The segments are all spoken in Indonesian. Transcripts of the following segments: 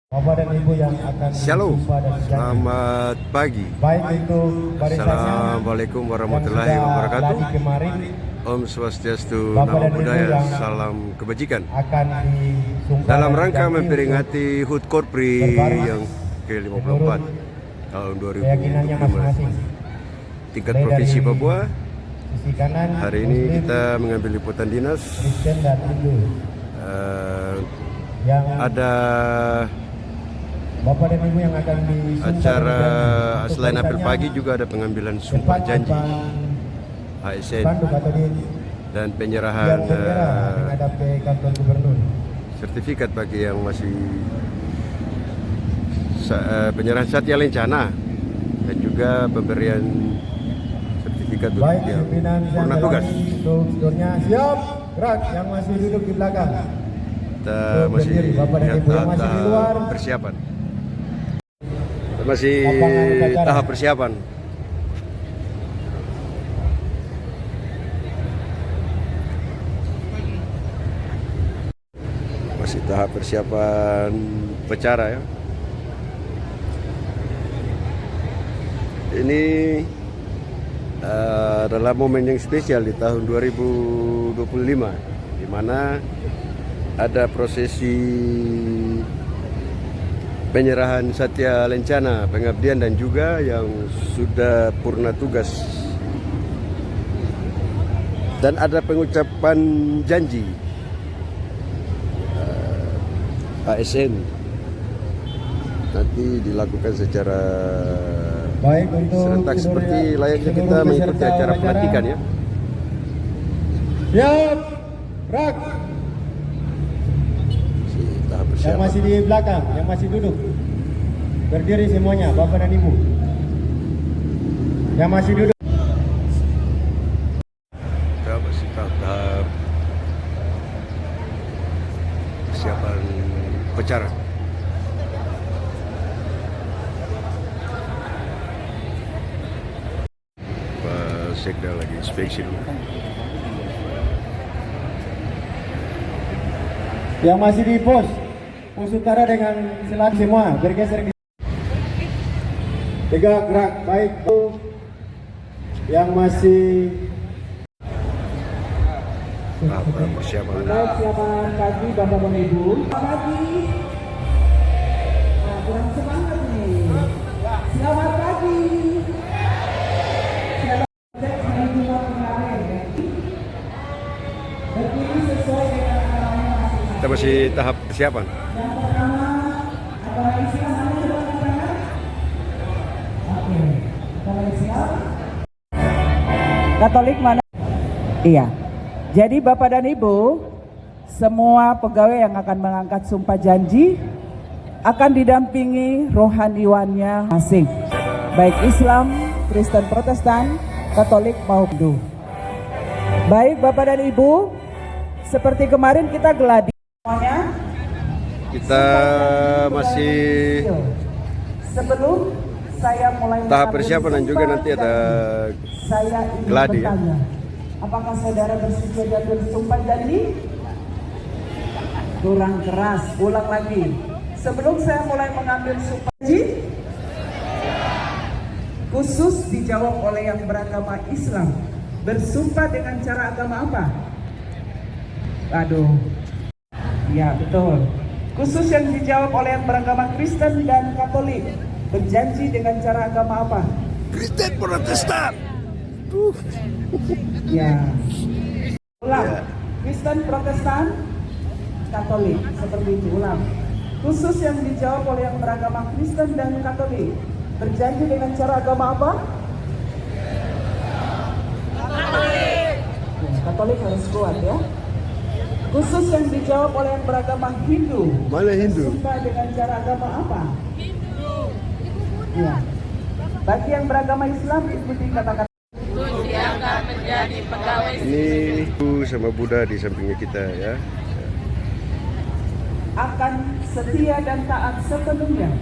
Bapak dan Ibu yang akan Shalom, berjumpa dan selamat pagi. baik itu barisannya Assalamualaikum warahmatullahi yang sudah wabarakatuh. lari kemarin Om Swastiastu, Bapak Namo dan Ibu Buddhaya, yang salam kebajikan. akan disumpah Dalam dan rangka diganti memperingati HUT Korpri berbaris yang ke-54 menurut tahun keyakinannya 2025 masing-masing. tingkat Mulai Provinsi dari Papua. Sisi kanan, Hari ini Muslim, kita mengambil liputan dinas. Kristen dan Hindu yang Ada Bapak dan Ibu yang akan disumpah acara dan diganti. Untuk selain apel barisannya, pagi juga ada pengambilan sumpah depan janji depan ASN spanduk atau di dan tiang penyerahan bendera menghadap ke kantor gubernur. sertifikat bagi yang masih penyerahan Satya Lencana dan juga pemberian sertifikat untuk Baik, yang pimpinan yang purna tugas. untuk seluruhnya siap, gerak yang masih duduk di belakang. Kita Untuk masih berdiri, Bapak dan lihat Ibu yang masih di luar. persiapan. Kita masih Lapangan upacara. tahap persiapan. Masih tahap persiapan upacara ya. Ini adalah momen yang spesial di tahun 2025 di mana ada prosesi penyerahan Satya Lencana pengabdian dan juga yang sudah purna tugas. Dan ada pengucapan janji ASN nanti dilakukan secara Baik, untuk serentak seperti layaknya kita mengikuti acara pelantikan ya. Siap, gerak. Tahap Yang persiapan. masih di belakang, yang masih duduk, berdiri semuanya, Bapak dan Ibu. Yang masih duduk. Kita masih tahap persiapan upacara. Pak Sekda lagi inspeksi dulu. Yang masih di pos utara dengan silat semua bergeser ke tegak, gerak. Baik, yang masih Tahap persiapan. selamat pagi Bapak dan Ibu. Selamat pagi. Nah, kurang semangat nih. Selamat pagi. Berdiri sesuai dengan arahnya masing-masing. Kita masih tahap persiapan. Yang pertama, agama Islam mana coba kita? Oke, agama Islam. Katolik mana? Iya. Jadi Bapak dan Ibu, semua pegawai yang akan mengangkat sumpah janji akan didampingi rohaniwannya masing, baik Islam, Kristen, Protestan, Katolik maupun Hindu. Baik Bapak dan Ibu, seperti kemarin kita geladi semuanya. Kita masih Sebelum saya mulai tahap mengambil persiapan dan juga sumpah nanti ada janji, saya ingin geladi ya. bertanya, apakah saudara bersedia bersumpah janji? Kurang keras, ulang lagi. Sebelum saya mulai mengambil sumpah janji, khusus dijawab oleh yang beragama Islam. Bersumpah dengan cara agama apa? Aduh, ya betul. Khusus yang dijawab oleh yang beragama Kristen dan Katolik. Berjanji dengan cara agama apa? Kristen Protestan. Ya. Ulang. Ya. Kristen, Protestan, Katolik. Seperti itu. Ulang. Khusus yang dijawab oleh yang beragama Kristen dan Katolik. Berjanji dengan cara agama apa? Katolik. Ya, Katolik harus kuat ya. Khusus yang dijawab oleh yang beragama Hindu. Mana Hindu? Bersumpah dengan cara agama apa? Hindu. Ya. Bagi yang beragama Islam ikuti kata-kata. Ini Ibu sama Buddha di sampingnya kita ya. Akan setia dan taat sepenuhnya.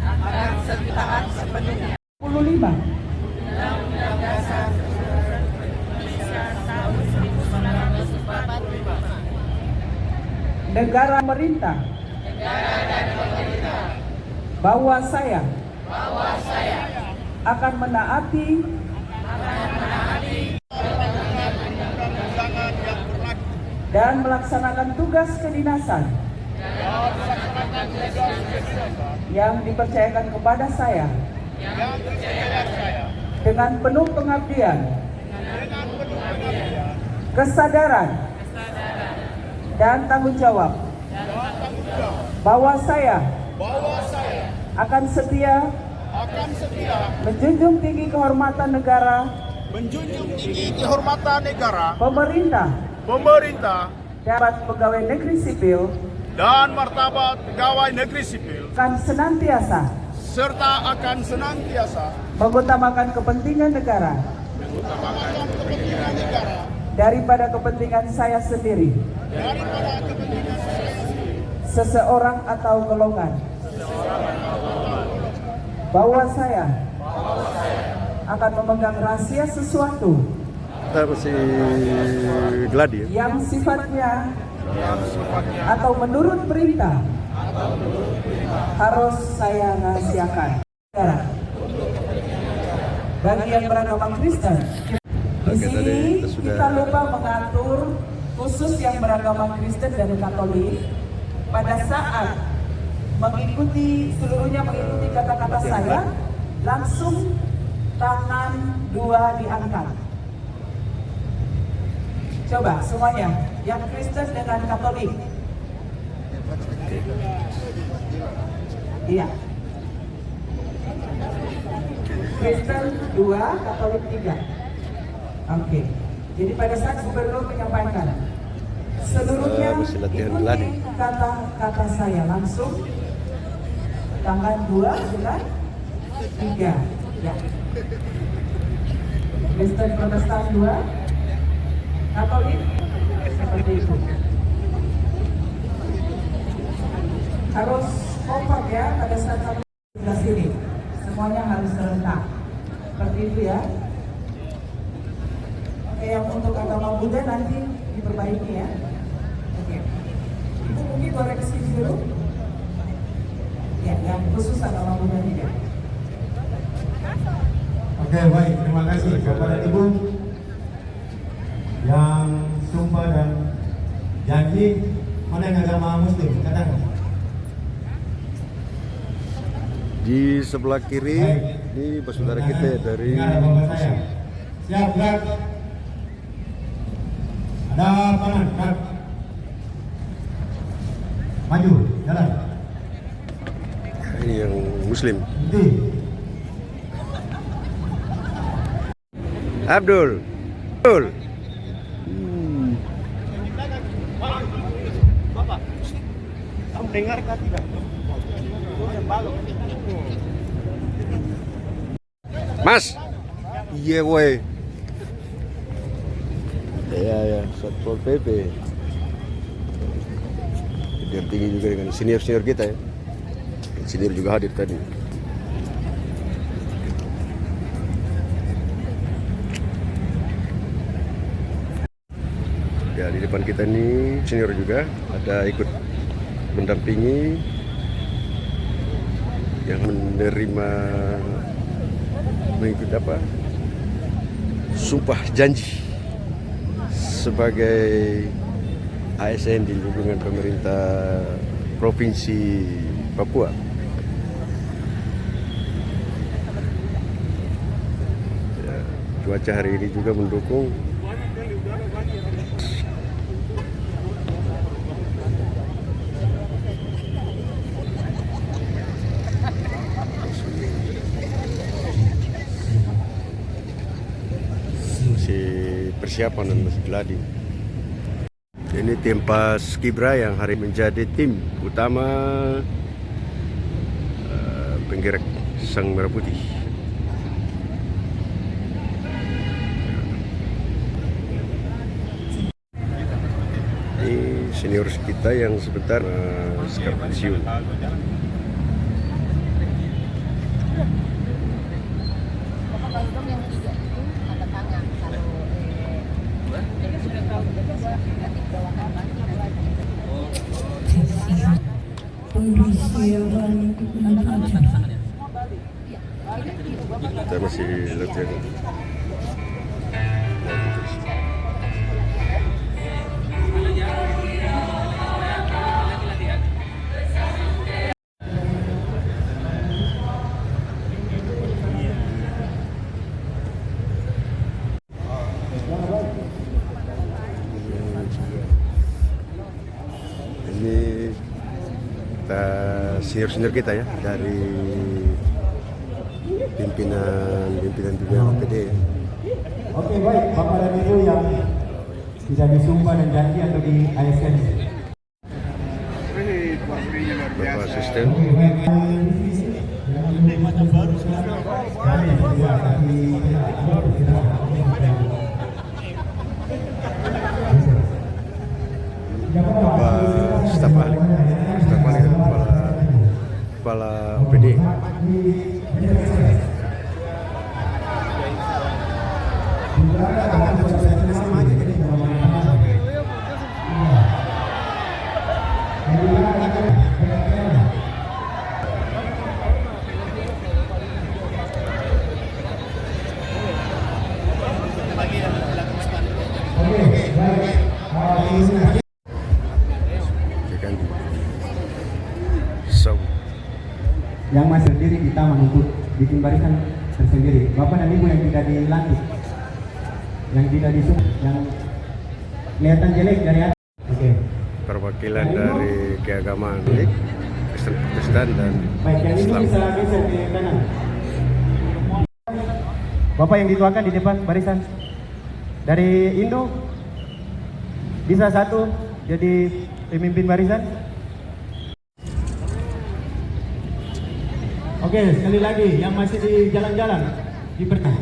Akan taat sepenuhnya. 25. Undang-Undang Dasar Indonesia tahun 1945. Negara pemerintah. Negara dan pemerintah bahwa saya akan menaati dan melaksanakan tugas kedinasan yang dipercayakan kepada saya dengan penuh pengabdian, kesadaran, dan tanggung jawab, bahwa saya akan setia menjunjung tinggi kehormatan negara, pemerintah, dan pegawai negeri sipil, dan martabat pegawai negeri sipil, akan senantiasa serta akan senantiasa mengutamakan kepentingan negara daripada kepentingan saya sendiri, seseorang atau golongan, bahwa saya akan memegang rahasia sesuatu Kita masih gladi ya? yang sifatnya atau menurut perintah harus saya rahasiakan. Bagi yang beragama Kristen, di Oke, tadi sini kita sudah- kita lupa mengatur khusus yang beragama Kristen dan Katolik pada saat seluruhnya mengikuti kata-kata saya, langsung tangan dua diangkat. Coba semuanya, yang Kristen dengan Katolik. Iya. Kristen 2, Katolik 3. Oke. Jadi pada saat gubernur menyampaikan, seluruhnya masih latihan ikuti gladi. kata-kata saya langsung. Tangan 2 dengan 3. Ya. Kristen Protestan 2, Katolik seperti itu. Harus kompak ya pada saat sampai sebelah sini. Semuanya harus serentak. Seperti itu ya. Oke, yang untuk agama Buddha nanti diperbaiki ya. Oke. Ibu mungkin koreksi dulu. Ya, yang khusus agama Buddha ya. Oke, baik. Terima kasih Bapak dan Ibu yang sumpah dan janji. Mana yang agama Muslim? Katakan. Di sebelah kiri ini saudara kita dari Dengar Bapak saya. Siap, gerak. Ada kanan, gerak. Maju, jalan. ini yang Muslim. Berhenti. Abdul. Abdul. kamu dengar kah tidak? Mas. Iya woi. Ya, Satpol PP. Didampingi juga dengan senior-senior kita ya. Senior juga hadir tadi. Ya, di depan kita nih senior juga ada ikut mendampingi yang menerima mengikuti apa? Sumpah janji sebagai ASN di lingkungan pemerintah Provinsi Papua. Ya, cuaca hari ini juga mendukung. Masih persiapan dan masih gladi. Ini tim Paskibra yang hari menjadi tim utama penggerak Sang Merah Putih. Ini senior kita yang sebentar sekarang pensiun. Polisi Kita masih latihan. Ini kita senior kita ya dari pimpinan OPD. Oke, baik, Bapak dan Ibu yang tidak disumpah dan janji atau di ASN. Bapak asisten. Bapak staf ahli dan kepala OPD. So, Yang masih berdiri di taman untuk bikin barisan tersendiri. Bapak dan Ibu yang tidak dilantik, yang tidak disuruh, yang kelihatan jelek dari atas. Oke. perwakilan dari keagamaan Kristen dan Baik, yang ini Islam. bisa geser ke kanan. Bapak yang dituakan di depan barisan. Dari Indo bisa satu jadi pemimpin barisan. Oke, sekali lagi yang masih di jalan-jalan dipercaya.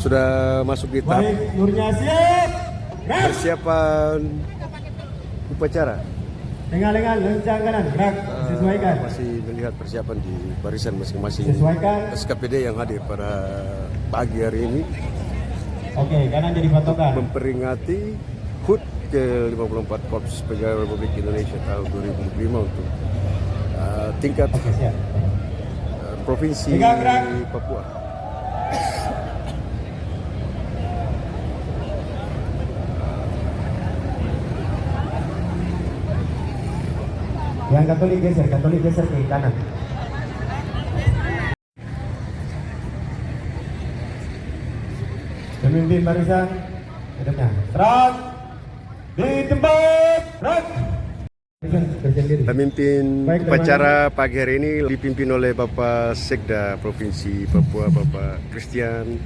Sudah masuk di tahap Baik, Nurnya siap. Gerak. persiapan upacara. Lengan-lengan, lencang kanan, gerak, sesuaikan. Masih melihat persiapan di barisan masing-masing Sesuaikan. SKPD yang hadir pada pagi hari ini Oke, kanan jadi patokan. memperingati HUT ke-54 Korps Pegawai Republik Indonesia tahun 2005 untuk tingkat Oke, siap. Provinsi Gerak. Papua. Yang Katolik geser ke kanan. Pemimpin barisan ke depan. Serang di tempat. Serang. Tersendiri. Pemimpin Baik, upacara pagi hari ini dipimpin oleh Bapak Sekda Provinsi Papua, Bapak Christian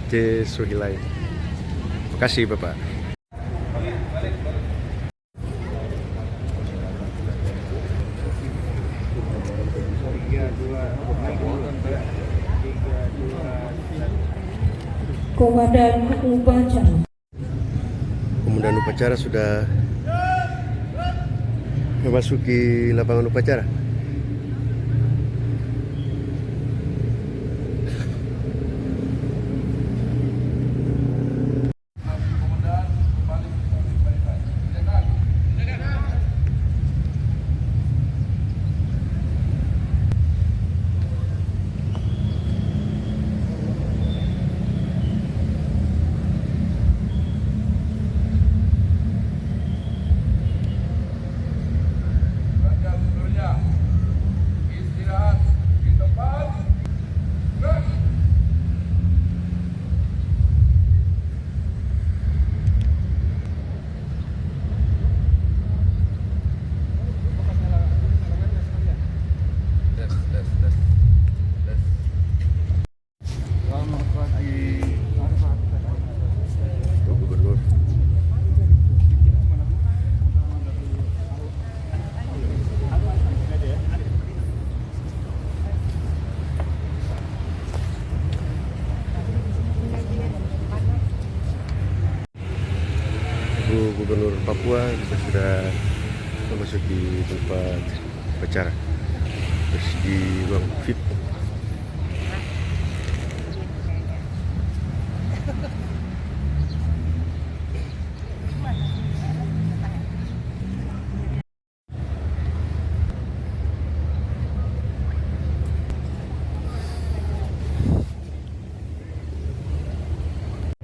C. Suhilai. Terima kasih Bapak. Komandan upacara. Komandan upacara sudah memasuki lapangan upacara. Gubernur. Ibu Gubernur Papua sudah memasuki tempat upacara. Terus di ruang VIP.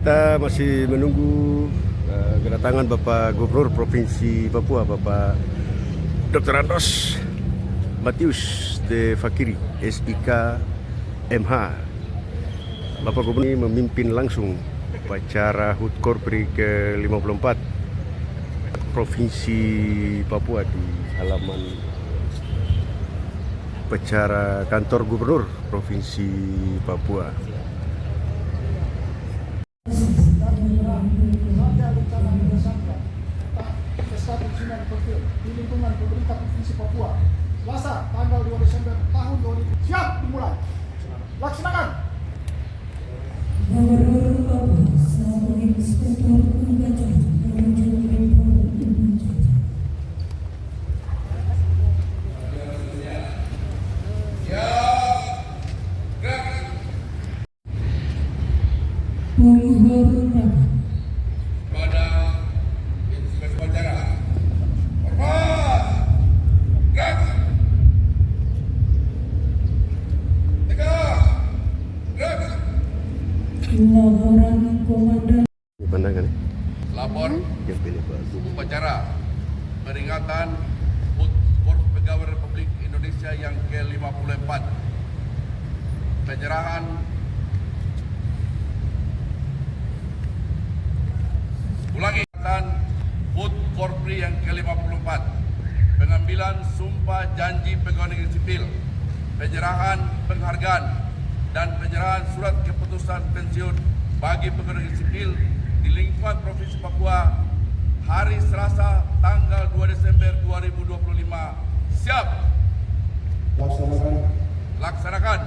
Kita masih menunggu kedatangan Bapak Gubernur Provinsi Papua, Bapak Dr. Andos Matius de Fakiri, SIK MH. Bapak Gubernur ini memimpin langsung upacara HUT Korpri ke-54 Provinsi Papua di halaman upacara kantor Gubernur Provinsi Papua. Di lingkungan pemerintah Provinsi Papua, Selasa tanggal 2 Desember tahun 2000. Siap dimulai. Laksanakan. Gubernur Papua selaku Inspektur Upacara menuju Republik Indonesia. Penghormatan pada inspektur upacara. Hormat. Gerak. Tegak. Gerak. laporan komandan Ini pandangan Lapor yang pilih Pak Gubernur. upacara peringatan HUT Korps Pegawai Republik Indonesia yang ke-54. Penyerahan HUT Korpri yang ke-54, pengambilan sumpah janji pegawai negeri sipil, penyerahan penghargaan, dan penyerahan surat keputusan pensiun bagi pegawai negeri sipil di lingkungan Provinsi Papua hari Selasa tanggal 2 Desember 2025. Siap. Laksanakan.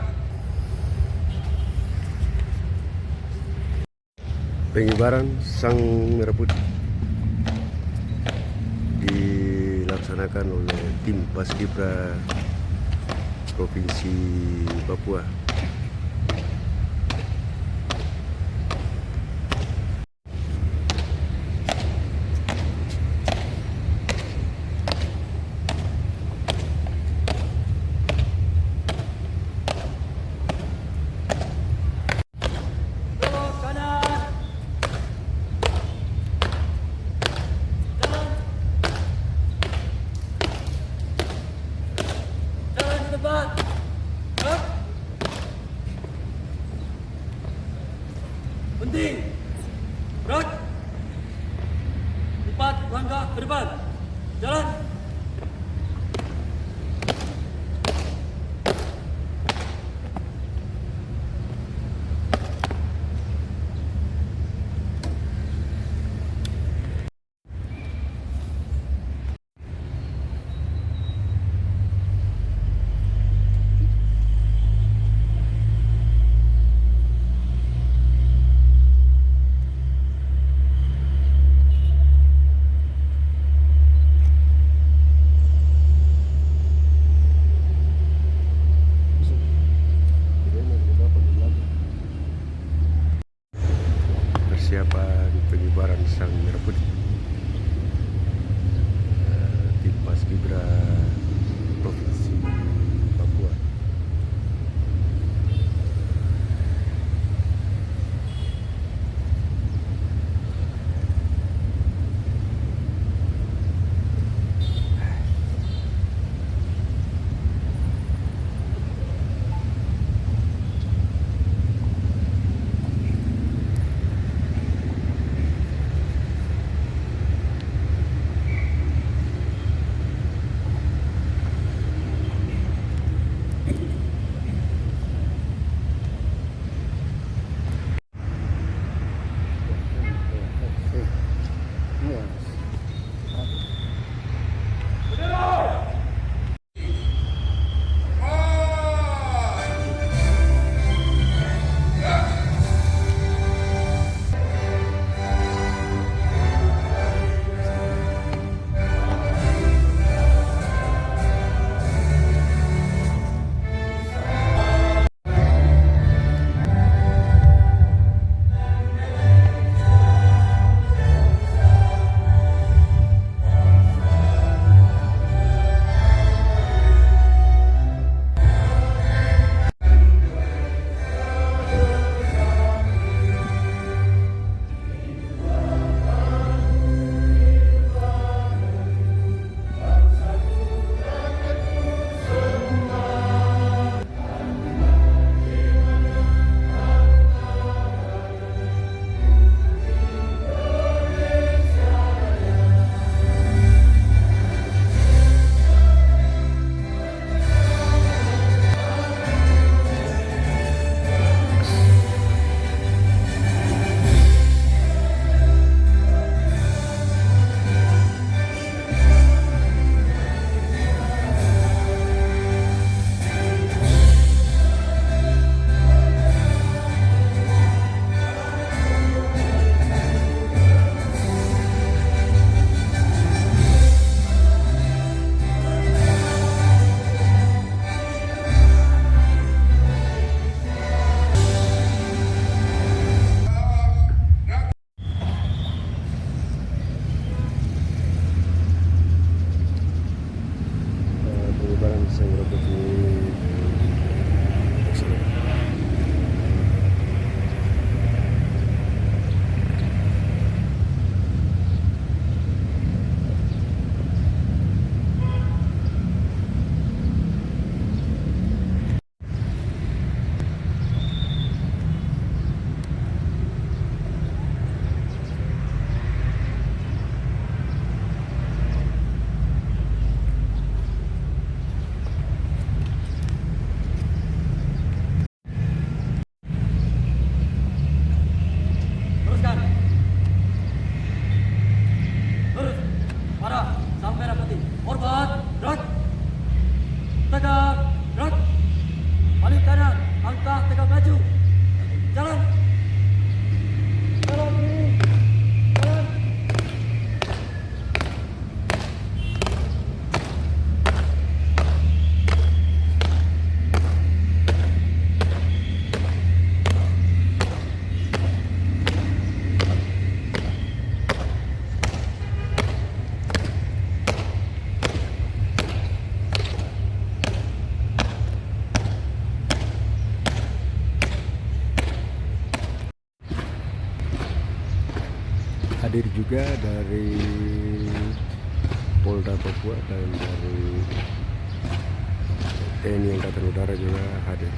Pengibaran Sang Merah Putih dilaksanakan oleh tim Paskibra Provinsi Papua. Penting. Berat. 4 langkah ke depan. Jalan. yang berikut ini dilaksanakan. Teruskan. Lurus. Arah sampai rapati. Hormat. Gerak. Tegak. Gerak. Balik kanan. Angkat tegak maju. Jalan. Jalan kiri. Jalan. Hadir juga dari Polda Papua dan dari TNI Angkatan Udara juga hadir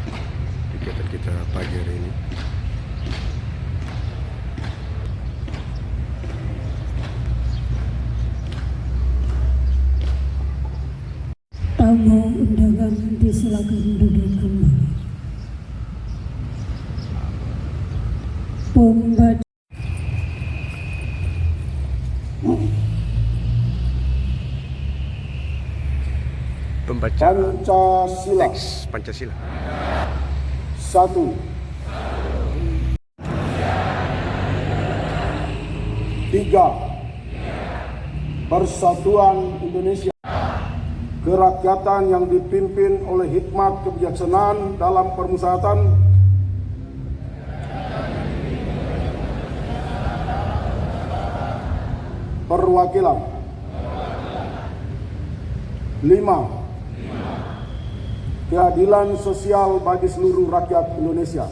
di kegiatan kita pagi hari ini. Tamu undangan disilakan duduk kembali. Pembaca Pembacaan Pancasila. teks Pancasila. 1. 3. Persatuan Indonesia. Kerakyatan yang dipimpin oleh hikmat kebijaksanaan dalam permusyawaratan perwakilan. 5. Keadilan sosial bagi seluruh rakyat Indonesia.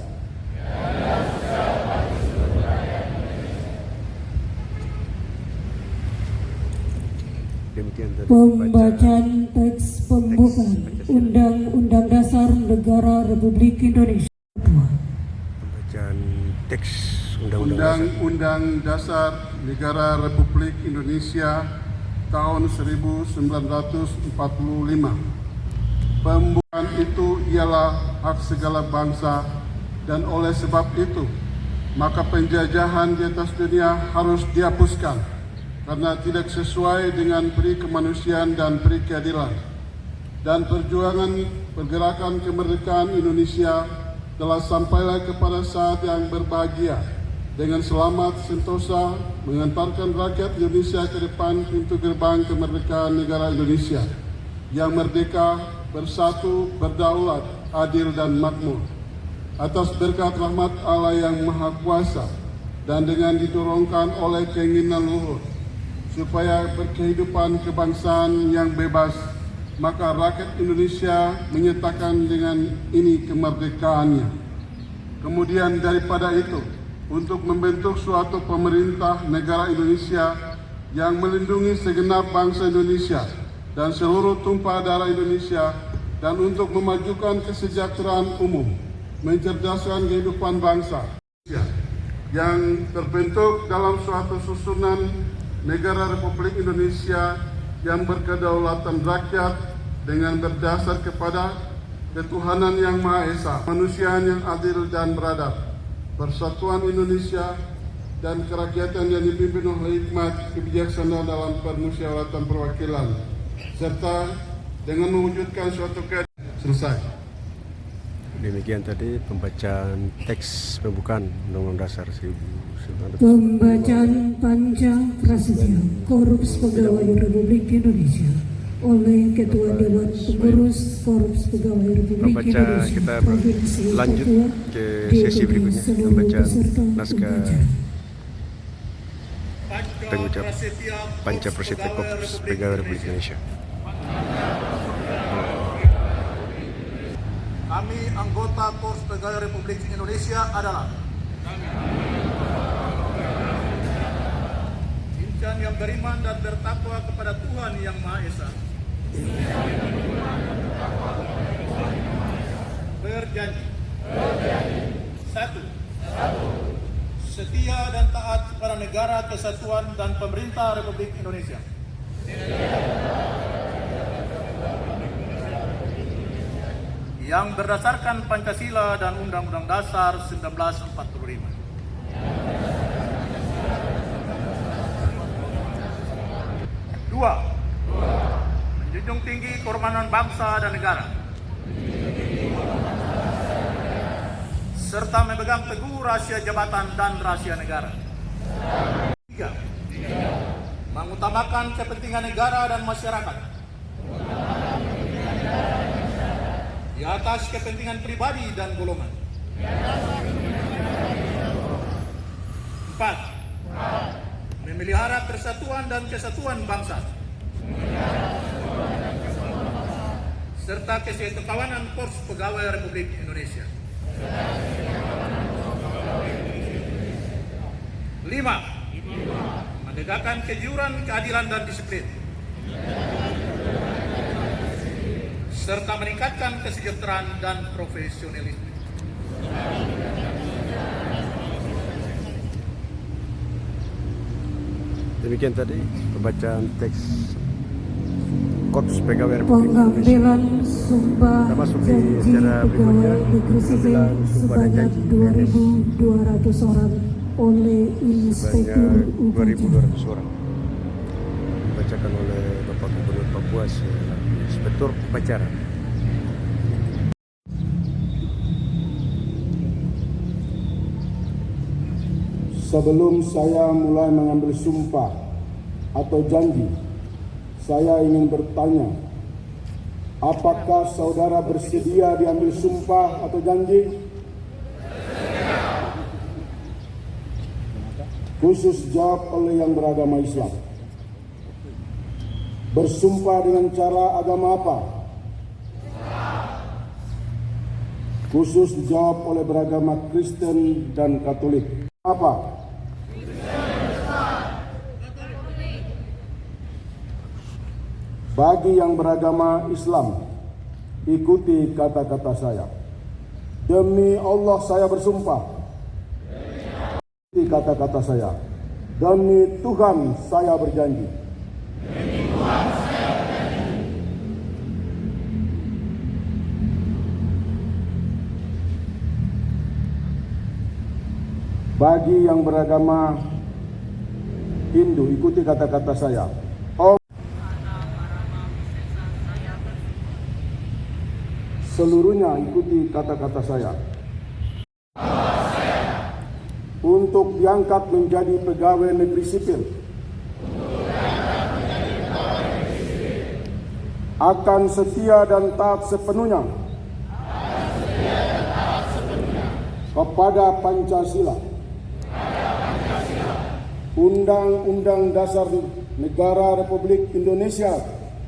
Demikian tadi pembacaan teks pembukaan Undang-Undang Dasar Negara Republik Indonesia. pembacaan teks Undang-Undang Dasar. Undang-Undang Dasar Negara Republik Indonesia tahun 1945. Pembukaan itu ialah hak segala bangsa dan oleh sebab itu maka penjajahan di atas dunia harus dihapuskan karena tidak sesuai dengan peri kemanusiaan dan peri keadilan. Dan perjuangan pergerakan kemerdekaan Indonesia telah sampailah kepada saat yang berbahagia dengan selamat sentosa mengantarkan rakyat Indonesia ke depan pintu gerbang kemerdekaan negara Indonesia yang merdeka, bersatu, berdaulat, adil dan makmur. Atas berkat rahmat Allah yang Maha Kuasa dan dengan didorongkan oleh keinginan luhur supaya berkehidupan kebangsaan yang bebas, maka rakyat Indonesia menyatakan dengan ini kemerdekaannya. Kemudian daripada itu, untuk membentuk suatu pemerintah negara Indonesia yang melindungi segenap bangsa Indonesia dan seluruh tumpah darah Indonesia, dan untuk memajukan kesejahteraan umum, mencerdaskan kehidupan bangsa yang terbentuk dalam suatu susunan negara Republik Indonesia yang berkedaulatan rakyat dengan berdasar kepada ketuhanan yang Maha Esa, kemanusiaan yang adil dan beradab, persatuan Indonesia dan kerakyatan yang dipimpin oleh hikmat kebijaksanaan dalam permusyawaratan perwakilan, serta dengan mewujudkan suatu keadilan. Selesai. Demikian tadi pembacaan teks pembukaan Undang-Undang Dasar 1945. Pembacaan panjang prasetya Korps Pegawai Republik Indonesia oleh Ketua Dewan Pengurus Korps Pegawai Republik Indonesia Kita Provinsi lanjut Papua ke sesi berikutnya, pembacaan naskah pengucap Panca Prasetya Korps Pegawai Republik Indonesia. Kami anggota Korps Pegawai Republik Indonesia adalah insan yang beriman dan bertakwa kepada Tuhan Yang Maha Esa. Berjanji. Satu. Setia dan taat kepada negara kesatuan dan pemerintah Republik Indonesia. Yang berdasarkan Pancasila dan Undang-Undang Dasar 1945. Dua. Menjunjung tinggi kehormatan bangsa dan negara. Serta memegang teguh rahasia jabatan dan rahasia negara. Tiga. Mengutamakan kepentingan negara dan masyarakat di atas kepentingan pribadi dan golongan. 4. Memelihara persatuan dan kesatuan bangsa serta kesetiakawanan Korps Pegawai Republik Indonesia. 5. Menegakkan kejujuran, keadilan dan disiplin serta meningkatkan kesejahteraan dan profesionalisme. Demikian tadi pembacaan teks Korps Pegawai Republik Indonesia. Pengambilan sumpah Kita masuk di janji acara berikutnya, pegawai negeri sipil pengambilan sumpah dan sebanyak janji 2.200 orang oleh Inspektur Sebanyak Upacara. 2.200 orang dibacakan oleh Bapak Gubernur Papua selaku Inspektur Upacara. Sebelum saya mulai mengambil sumpah atau janji, saya ingin bertanya, apakah saudara bersedia diambil sumpah atau janji? Khusus jawab oleh yang beragama Islam. Bersumpah dengan cara agama apa? Khusus dijawab oleh beragama Kristen dan Katolik. Apa? Bagi yang beragama Islam, ikuti kata-kata saya. Demi Allah saya bersumpah. Ikuti kata-kata saya. Demi Tuhan saya berjanji. Bagi yang beragama Hindu, ikuti kata-kata saya. Seluruhnya ikuti kata-kata saya. Untuk diangkat menjadi pegawai negeri sipil. Akan setia dan taat sepenuhnya. Kepada Pancasila. Undang-Undang Dasar Negara Republik Indonesia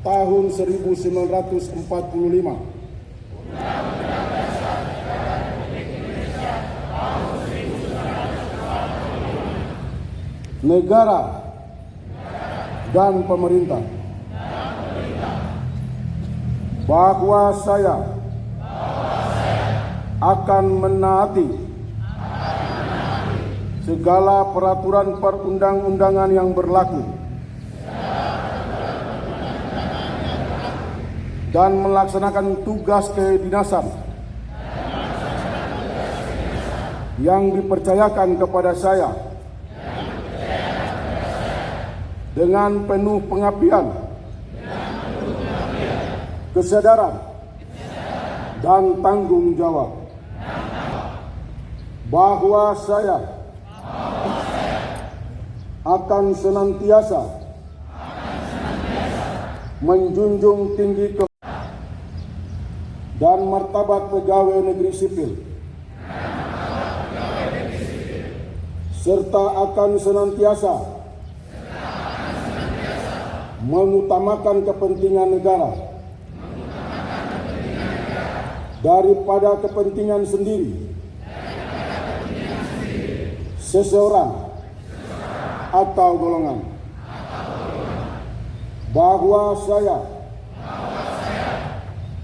tahun 1945. Negara dan pemerintah. Bahwa saya akan menaati segala peraturan perundang-undangan yang berlaku dan melaksanakan tugas kedinasan yang dipercayakan kepada saya dengan penuh pengabdian, kesadaran, dan tanggung jawab. Bahwa saya akan senantiasa menjunjung tinggi dan martabat pegawai negeri sipil, serta akan senantiasa mengutamakan kepentingan negara daripada kepentingan sendiri, seseorang atau golongan, bahwa saya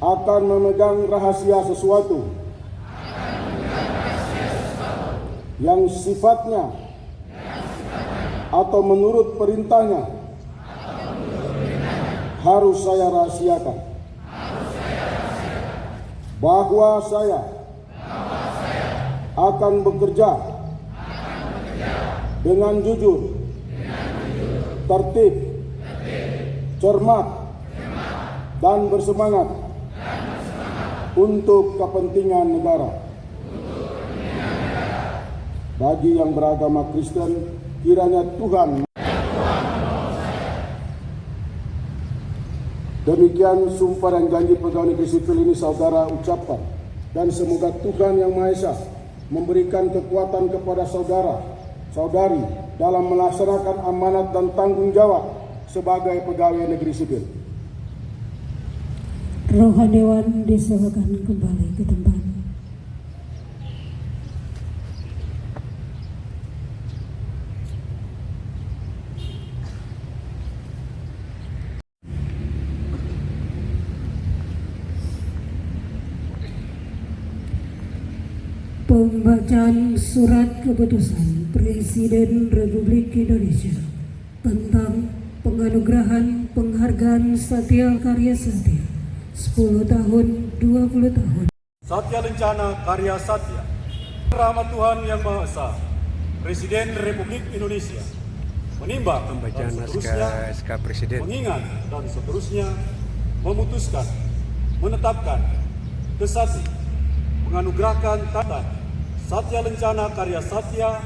akan memegang rahasia sesuatu yang sifatnya atau menurut perintahnya harus saya rahasiakan, bahwa saya akan bekerja dengan jujur, tertib, cermat, dan bersemangat untuk kepentingan negara. Bagi yang beragama Kristen, kiranya Tuhan. Demikian sumpah dan janji pegawai negeri sipil ini saudara ucapkan, dan semoga Tuhan Yang Maha Esa memberikan kekuatan kepada saudara-saudari dalam melaksanakan amanat dan tanggung jawab sebagai pegawai negeri sipil. Rohaniawan disilakan kembali ke tempat. Pembacaan surat keputusan Presiden Republik Indonesia tentang penganugerahan penghargaan Satya Karya Satya 10 tahun 20 tahun. Satya Lencana Karya Satya, rahmat Tuhan Yang Maha Esa, Presiden Republik Indonesia, menimbang Pembacaan dan seterusnya, SK Presiden. mengingat dan seterusnya, memutuskan, menetapkan, kesatu, menganugerahkan tanda Satya Lencana Karya Satya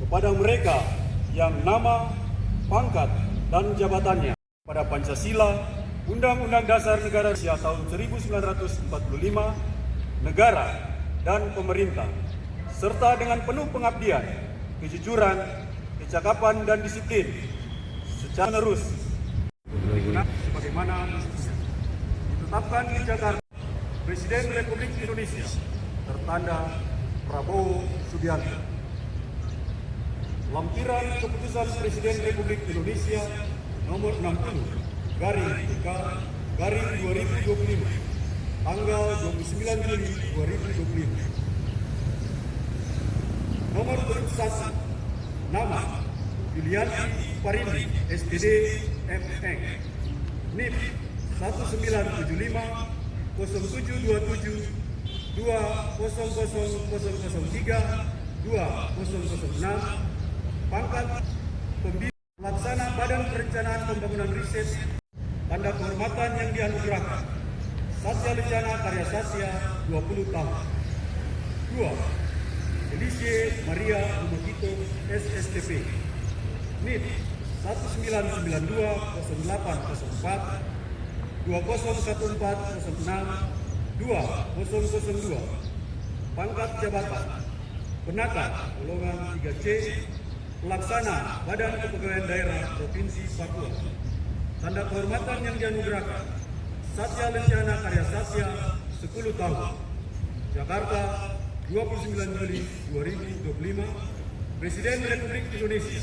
kepada mereka yang nama, pangkat, dan jabatannya pada Pancasila, Undang-Undang Dasar Negara Indonesia tahun 1945, negara dan pemerintah, serta dengan penuh pengabdian, kejujuran, kecakapan, dan disiplin secara menerus, sebagaimana ditetapkan di Jakarta. Presiden Republik Indonesia tertanda Prabowo Subianto. Lampiran Keputusan Presiden Republik Indonesia nomor 60/2025 tanggal 29 Juli 2025. Nomor urut 1, nama Yulianti Parindi, STD, MN, NIP 1975 0727 200003 2006, pangkat pelaksana Badan Perencanaan Pembangunan Riset, tanda kehormatan yang dianugerahkan Satya Lencana Karya Satya 20 tahun. 2. Felicie Maria Umokito, SSTP, NIP 1992 0804 201406 2002, pangkat jabatan Penata golongan 3C, pelaksana Badan Kepegawaian Daerah Provinsi Papua, tanda kehormatan yang dianugerahkan Satya Lencana Karya Satya 10 tahun. Jakarta, 29 Juli 2025, Presiden Republik Indonesia,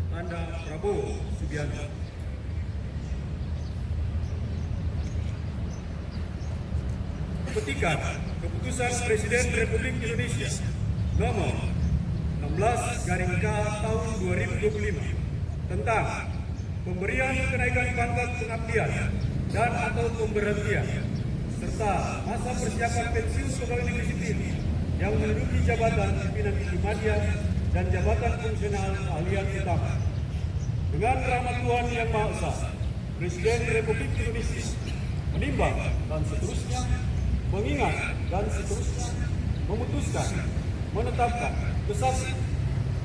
tanda Prabowo Subianto. Petikan Keputusan Presiden Republik Indonesia nomor 16/K tahun 2025 tentang pemberian kenaikan pangkat pengabdian dan atau pemberhentian serta masa persiapan pensiun pegawai negeri sipil yang menduduki jabatan pimpinan tinggi media dan jabatan fungsional keahlian utama. Dengan rahmat Tuhan Yang Maha Esa, Presiden Republik Indonesia menimbang dan seterusnya, mengingat dan seterusnya, memutuskan, menetapkan, kesatu,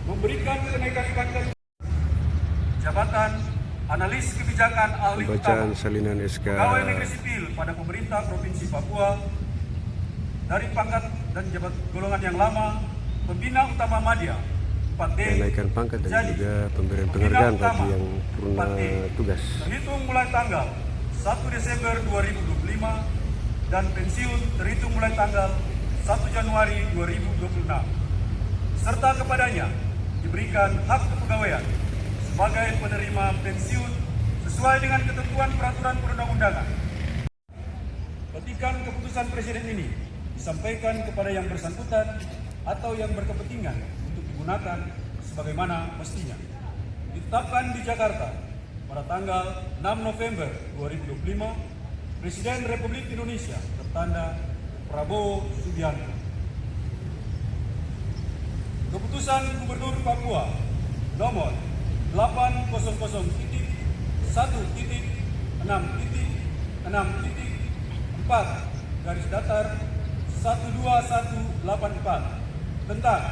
memberikan kenaikan pangkat jabatan analis kebijakan ahli Pembacaan utama salinan SK pegawai negeri sipil pada pemerintah Provinsi Papua dari pangkat dan jabat golongan yang lama, pembina utama media 4D, kenaikan pangkat dan jadi, juga pemberian pembina penghargaan utama, bagi yang purna 4D, tugas. terhitung mulai tanggal 1 Desember 2025 dan pensiun terhitung mulai tanggal 1 Januari 2026, serta kepadanya diberikan hak kepegawaian sebagai penerima pensiun sesuai dengan ketentuan peraturan perundang-undangan. Petikan keputusan Presiden ini disampaikan kepada yang bersangkutan atau yang berkepentingan untuk digunakan sebagaimana mestinya. Ditetapkan di Jakarta pada tanggal 6 November 2025, Presiden Republik Indonesia tertanda Prabowo Subianto. Keputusan Gubernur Papua nomor 800.1.6.4/12184 tentang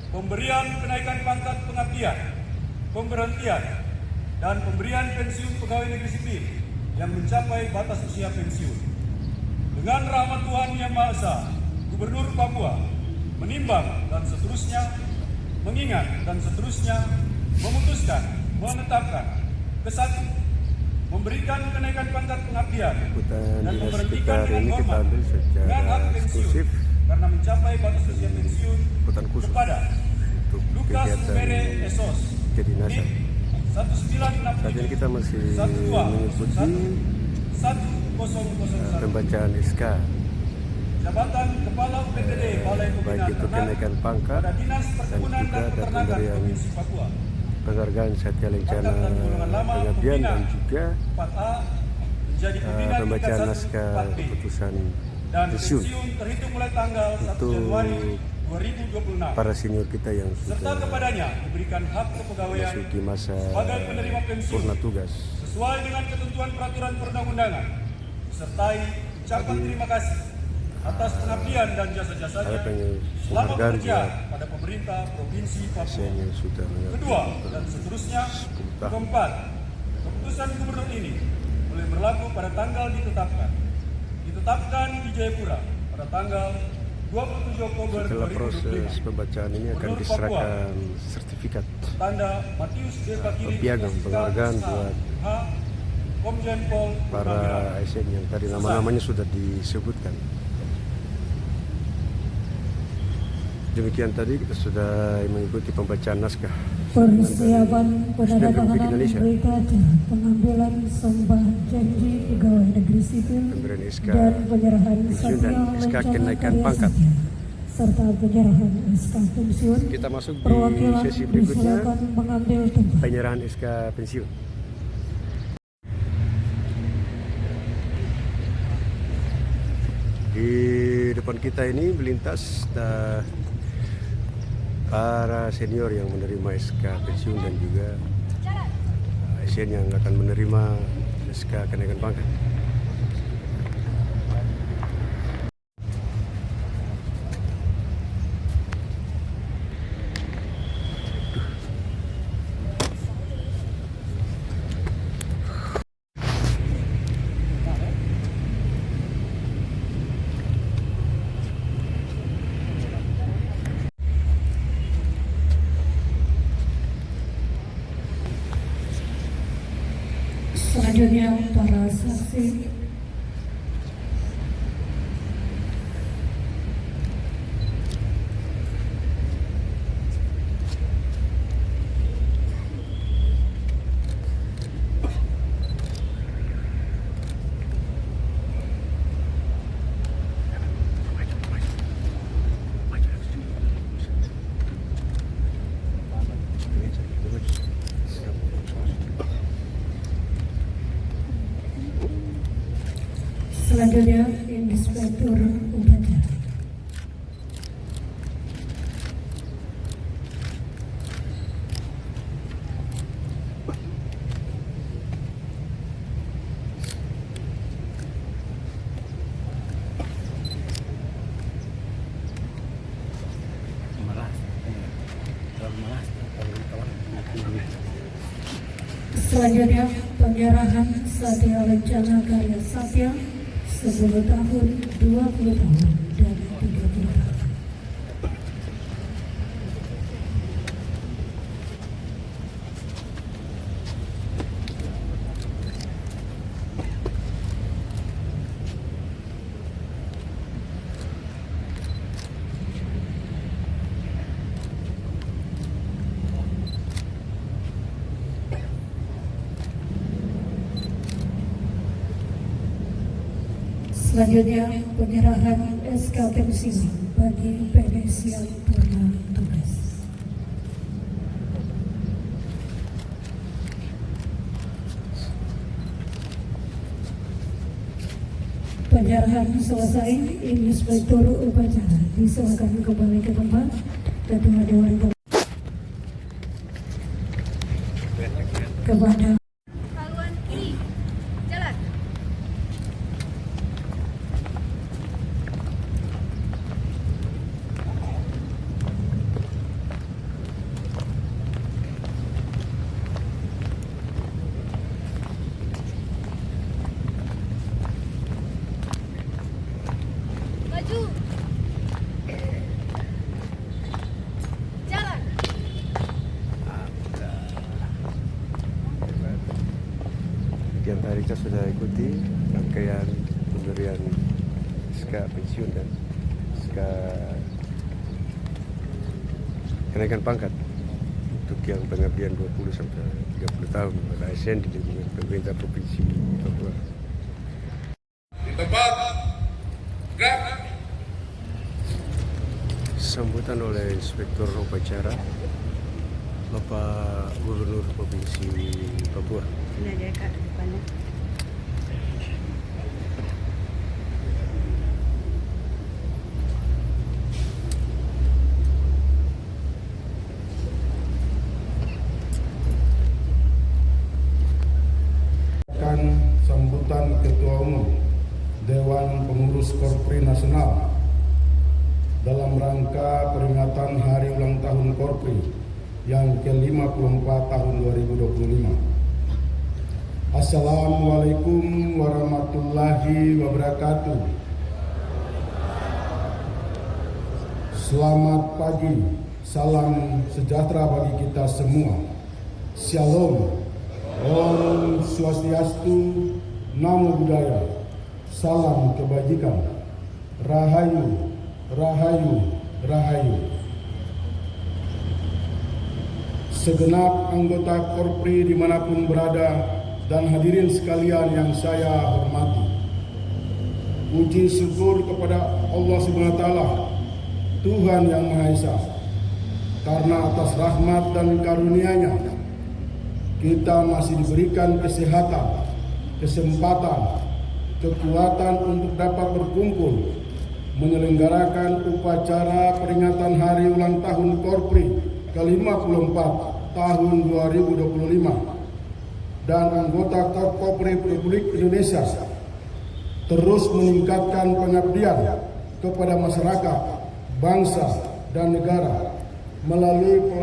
pemberian kenaikan pangkat pengabdian, pemberhentian, dan pemberian pensiun pegawai negeri sipil yang mencapai batas usia pensiun. Dengan rahmat Tuhan Yang Maha Esa, Gubernur Papua menimbang dan seterusnya, mengingat dan seterusnya, memutuskan, menetapkan, kesatu, memberikan kenaikan pangkat pengabdian dan memberhentikan dengan hormat dengan hak pensiun karena mencapai batas usia pensiun kepada Lukas Mere Esos, NIK 1963 Saat ini kita masih mengikuti 1001 pembacaan SK, Jabatan Kepala UPTD Balai baik Pembinaan itu Ternak kenaikan pangkat pada Dinas dan Perkebunan juga dan ada Peternakan pemberian Provinsi Papua. penghargaan Satya Lencana Pangkat dan golongan lama pengabdian dan pembina juga 4A menjadi pembina pembacaan tingkat 1 naskah 4B keputusan dan pensiun pensiun terhitung mulai tanggal 1 untuk Januari 2026. para senior kita yang Serta sudah kepadanya diberikan hak kepegawaian memasuki masa sebagai penerima pensiun purna tugas. sesuai dengan ketentuan peraturan perundang-undangan, sertai ucapan terima kasih atas pengabdian dan jasa-jasanya Ada selama penghargaan bekerja buat pada pemerintah Provinsi Papua. yang sudah Kedua, dan seterusnya. Keempat, keputusan gubernur ini mulai berlaku pada tanggal ditetapkan di Jayapura pada tanggal 27 Oktober Setelah proses 2025. pembacaan ini akan Gubernur diserahkan sertifikat Tanda Matius D. Fakiri piagam penghargaan SK, buat H, Komjen Pol para Purnawirawan. ASN yang tadi nama-namanya sudah disebutkan. Demikian tadi kita sudah mengikuti pembacaan naskah Persiapan Presiden Republik penandatanganan Indonesia. berita acara pengambilan sumpah janji pegawai negeri sipil Pemberian SK dan penyerahan pensiun dan Satya SK Lencana kenaikan Karya pangkat. Satya, serta penyerahan SK pensiun. Kita masuk di Perwakilan sesi berikutnya, disilakan mengambil tempat. penyerahan SK pensiun. Di depan kita ini melintas para senior yang menerima SK pensiun dan juga ASN yang akan menerima SK kenaikan pangkat. Selanjutnya para saksi selanjutnya Inspektur Upacara. Selanjutnya penyerahan Satya Lencana Karya Satya 10 tahun, 20 tahun, dan 30 tahun. Selanjutnya penyerahan SK pensiun bagi PNS yang purna tugas. Penyerahan selesai, Inspektur Upacara disilakan kembali ke tempat. Ketua Dewan kepada Haluan kiri. Jalan. Maju. Jalan. Yang tadi kita sudah ikuti rangkaian pemberian SK pensiun dan SK kenaikan pangkat untuk yang pengabdian 20 sampai 30 tahun pada ASN di lingkungan pemerintah Provinsi Papua. Di tempat, gerak. Sambutan oleh Inspektur Upacara Bapak Gubernur Provinsi Papua. Ini ada Kak depannya. Sambutan Ketua Umum Dewan Pengurus Korpri Nasional dalam rangka peringatan Hari Ulang Tahun Korpri yang ke-54 tahun 2025. Assalamualaikum warahmatullahi wabarakatuh. Selamat pagi, salam sejahtera bagi kita semua. Shalom. Om Swastiastu, Namo Buddhaya, salam kebajikan, Rahayu, Rahayu, Rahayu. Segenap anggota Korpri dimanapun berada dan hadirin sekalian yang saya hormati, puji syukur kepada Allah Subhanahu wa Ta'ala, Tuhan yang Maha Esa, karena atas rahmat dan karunia-Nya kita masih diberikan kesehatan, kesempatan, kekuatan untuk dapat berkumpul menyelenggarakan upacara peringatan Hari Ulang Tahun Korpri ke-54 tahun 2025 dan anggota Korpri Republik Indonesia terus meningkatkan pengabdian kepada masyarakat, bangsa, dan negara melalui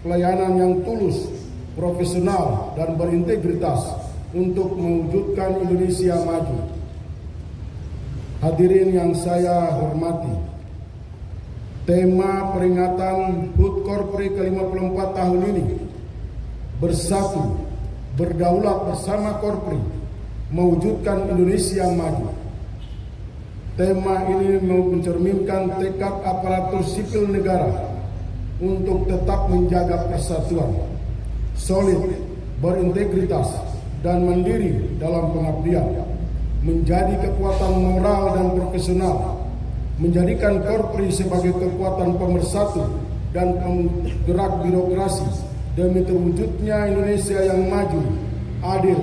pelayanan yang tulus, profesional, dan berintegritas untuk mewujudkan Indonesia maju. Hadirin yang saya hormati, tema peringatan HUT Korpri ke-54 tahun ini, bersatu, berdaulat bersama Korpri, mewujudkan Indonesia maju. Tema ini mencerminkan tekad aparatur sipil negara untuk tetap menjaga persatuan, solid, berintegritas, dan mandiri dalam pengabdian, menjadi kekuatan moral dan profesional, menjadikan Korpri sebagai kekuatan pemersatu dan penggerak birokrasi demi terwujudnya Indonesia yang maju, adil,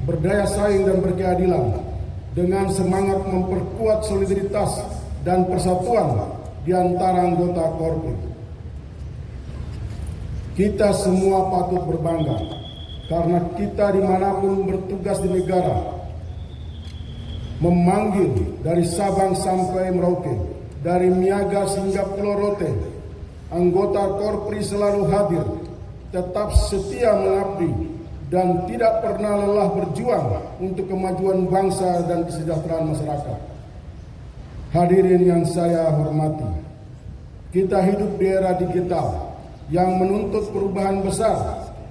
berdaya saing, dan berkeadilan, dengan semangat memperkuat solidaritas dan persatuan di antara anggota Korpri. Kita semua patut berbangga karena kita dimanapun bertugas di negara, memanggil dari Sabang sampai Merauke, dari Miaga hingga Pulau Rote, anggota Korpri selalu hadir, tetap setia mengabdi, dan tidak pernah lelah berjuang untuk kemajuan bangsa dan kesejahteraan masyarakat. Hadirin yang saya hormati, kita hidup di era digital yang menuntut perubahan besar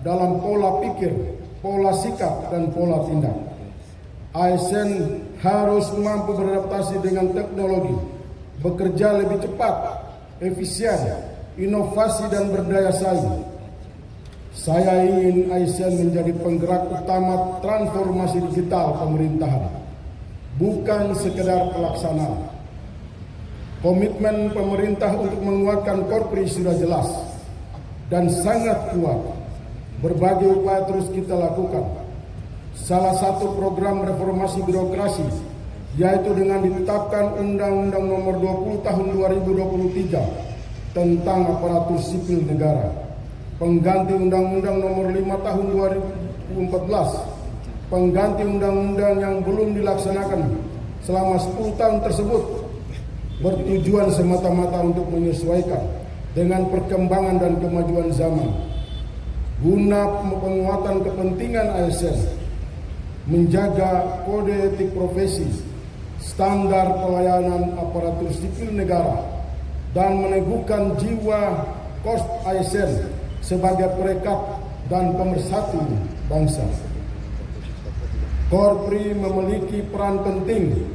dalam pola pikir, pola sikap, dan pola tindak. ASN harus mampu beradaptasi dengan teknologi, bekerja lebih cepat, efisien, inovasi, dan berdaya saing. Saya ingin ASN menjadi penggerak utama transformasi digital pemerintahan. bukan sekedar pelaksana. Komitmen pemerintah untuk menguatkan Korpri sudah jelas dan sangat kuat. Berbagai upaya terus kita lakukan. Salah satu program reformasi birokrasi yaitu dengan ditetapkan Undang-Undang Nomor 20 Tahun 2023 tentang aparatur sipil negara, pengganti Undang-Undang Nomor 5 Tahun 2014, pengganti undang-undang yang belum dilaksanakan selama 10 tahun tersebut, bertujuan semata-mata untuk menyesuaikan dengan perkembangan dan kemajuan zaman, guna penguatan kepentingan ASN, menjaga kode etik profesi, standar pelayanan aparatur sipil negara, dan meneguhkan jiwa KOS ASN sebagai perekat dan pemersatu bangsa. Korpri memiliki peran penting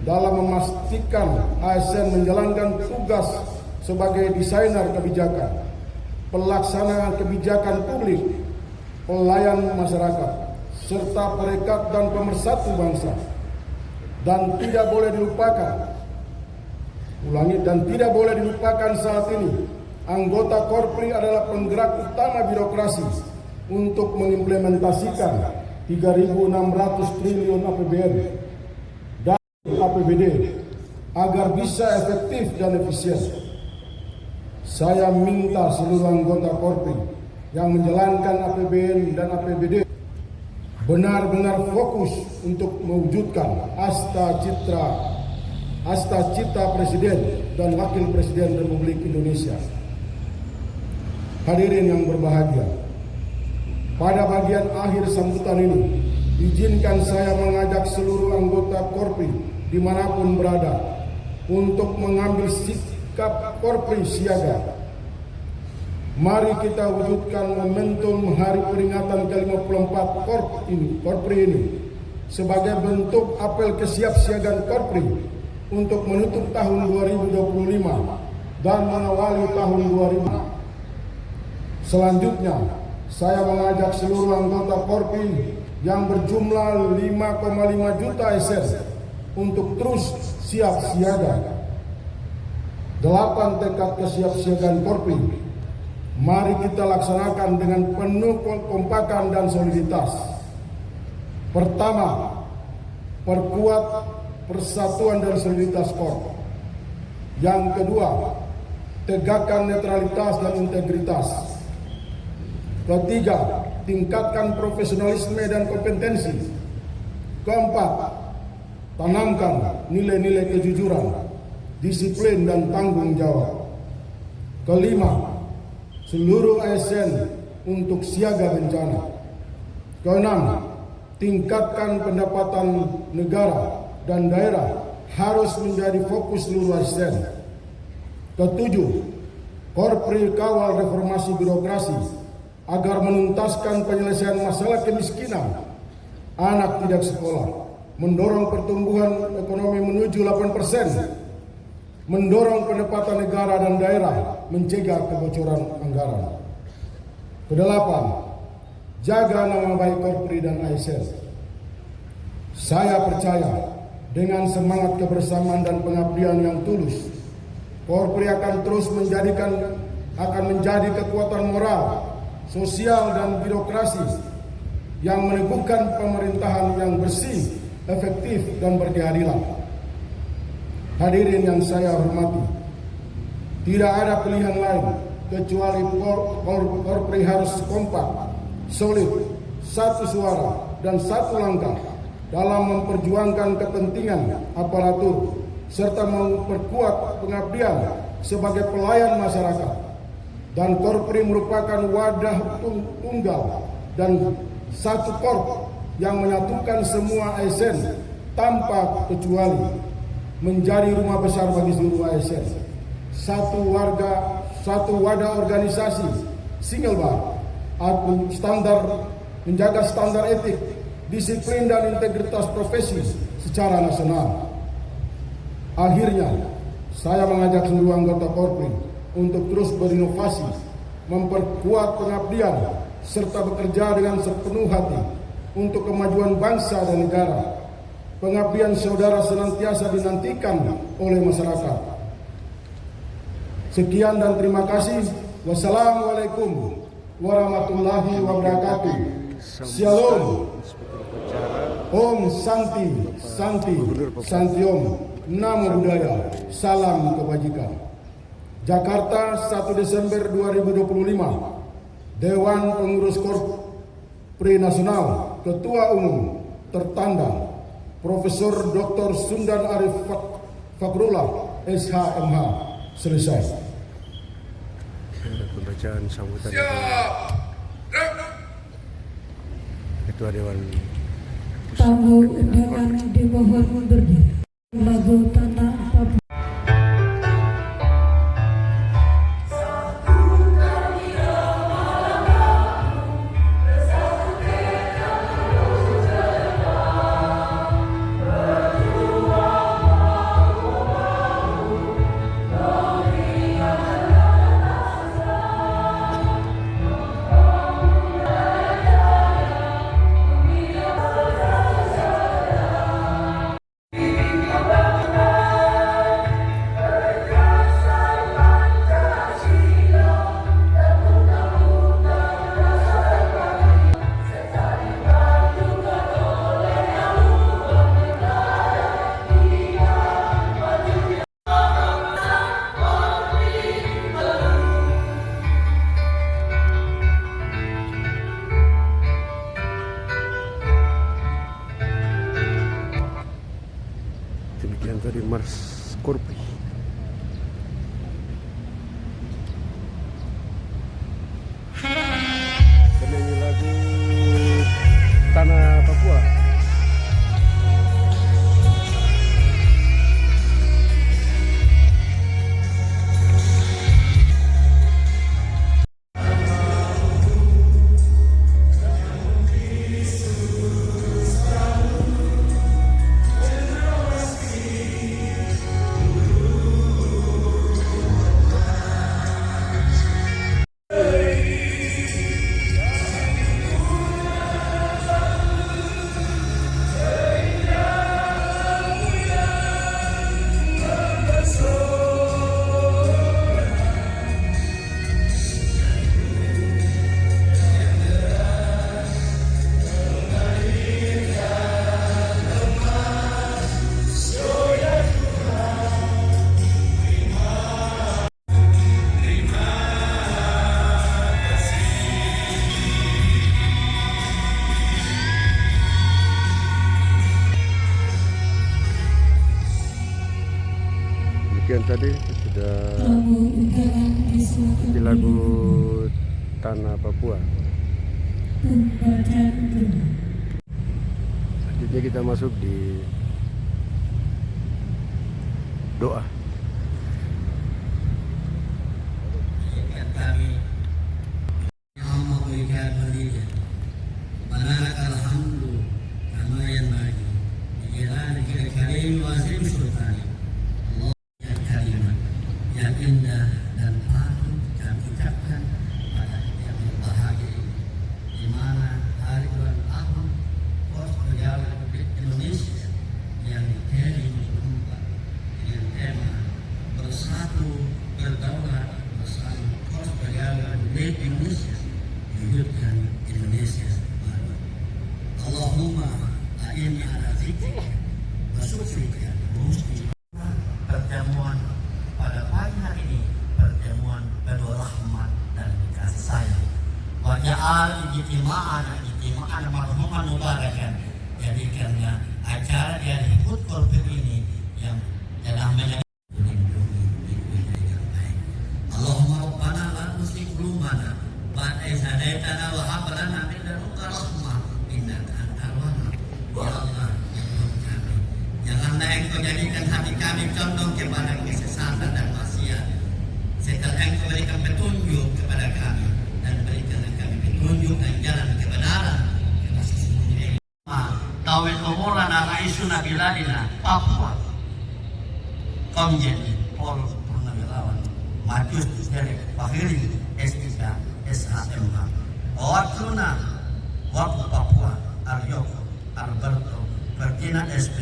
dalam memastikan ASN menjalankan tugas sebagai desainer kebijakan, pelaksana kebijakan publik, pelayan masyarakat, serta perekat dan pemersatu bangsa. Dan tidak boleh dilupakan saat ini, anggota Korpri adalah penggerak utama birokrasi untuk mengimplementasikan 3.600 triliun APBN dan APBD agar bisa efektif dan efisien. Saya minta seluruh anggota Korpri yang menjalankan APBN dan APBD benar-benar fokus untuk mewujudkan asta cita Presiden dan Wakil Presiden Republik Indonesia. Hadirin yang berbahagia, pada bagian akhir sambutan ini, izinkan saya mengajak seluruh anggota Korpri dimanapun berada untuk mengambil sikap Korpri siaga. Mari kita wujudkan momentum hari peringatan ke-54 Korpri ini sebagai bentuk apel kesiapsiagaan Korpri untuk menutup tahun 2025 dan mengawali tahun 2000. Selanjutnya, saya mengajak seluruh anggota Korpri yang berjumlah 5,5 juta ASN untuk terus siap siaga. 8 tekad kesiapsiagaan Korpri mari kita laksanakan dengan penuh kekompakan dan soliditas. Pertama, perkuat persatuan dan soliditas Korp. Yang kedua, tegakkan netralitas dan integritas. Ketiga, tingkatkan profesionalisme dan kompetensi. Keempat, tanamkan nilai-nilai kejujuran, disiplin dan tanggung jawab. Kelima, seluruh ASN untuk siaga bencana. Keenam, tingkatkan pendapatan negara dan daerah harus menjadi fokus seluruh ASN. Ketujuh, Korpri kawal reformasi birokrasi agar menuntaskan penyelesaian masalah kemiskinan, anak tidak sekolah, mendorong pertumbuhan ekonomi menuju 8%, mendorong pendapatan negara dan daerah, mencegah kebocoran anggaran. Kedelapan, jaga nama baik Korpri dan ASN. Saya percaya dengan semangat kebersamaan dan pengabdian yang tulus, Korpri akan terus menjadi kekuatan moral, sosial dan birokrasi yang meneguhkan pemerintahan yang bersih, efektif dan berkeadilan. Hadirin yang saya hormati, tidak ada pilihan lain kecuali Korpri harus kompak, solid, satu suara dan satu langkah dalam memperjuangkan kepentingan aparatur serta memperkuat pengabdian sebagai pelayan masyarakat. Dan Korpri merupakan wadah tunggal dan satu korp yang menyatukan semua ASN tanpa kecuali, menjadi rumah besar bagi seluruh ASN. Satu wadah organisasi single bar, menjaga standar etik, disiplin dan integritas profesi secara nasional. Akhirnya, saya mengajak seluruh anggota Korpri untuk terus berinovasi, memperkuat pengabdian, serta bekerja dengan sepenuh hati untuk kemajuan bangsa dan negara. pengabdian saudara senantiasa dinantikan oleh masyarakat. Sekian dan terima kasih. Wassalamualaikum warahmatullahi wabarakatuh. Shalom. Om Santi, Santi, Santi Om. Namo Buddhaya. Salam kebajikan. Jakarta, 1 Desember 2025. Dewan Pengurus Korpri Nasional, Ketua Umum tertanda Profesor Dr. Sundan Arif Fakrullah, SHMH. Selesai. Pembacaan sambutan Ketua Dewan. Tamu undangan dimohon mundur diri. Lagu Tanah Papua. Demikian tadi Mars Korpri. Penyanyi lagu Tanah Papua. Demikian tadi sudah di lagu Tanah Papua. Selanjutnya kita masuk di doa. yang indah dan patut kami ucapkan pada yang berbahagia ini, di mana hari ulang tahun Pos Pegawai Republik Indonesia yang ke-54 dengan tema Bersatu Berdaulat bersama Pos Pegawai Republik Indonesia mewujudkan Indonesia baru. Allahumma a'inni ala zikrika wa syukrika wa husni pertemuan pada pagi hari ini, pertemuan penuh rahmat dan kasih sayang. Wa ja'al ijtima'an marhuman mubarakan. Jadikannya acara dari HUT Korpri ini yang telah melindungi yang baik. Allahumma rabbana la tuzigh qulubana ba'da idh hadaytana wa hab lana min ladunka rahmah innaka antal wahhab. Ya Allah, janganlah Engkau jadikan hati kami condong kepada kesesatan dan maksiat. Setelah Engkau berikan petunjuk kepada kami dan berikanlah kami petunjuk dan jalan kebenaran. Karena sesungguhnya Tawil umurana raisuna biladina Papua Komjen Pol Purnawirawan Matius Derek Fahiri S3 SHMH Wakluna Wapu Papua Aryoko Alberto pertinan SP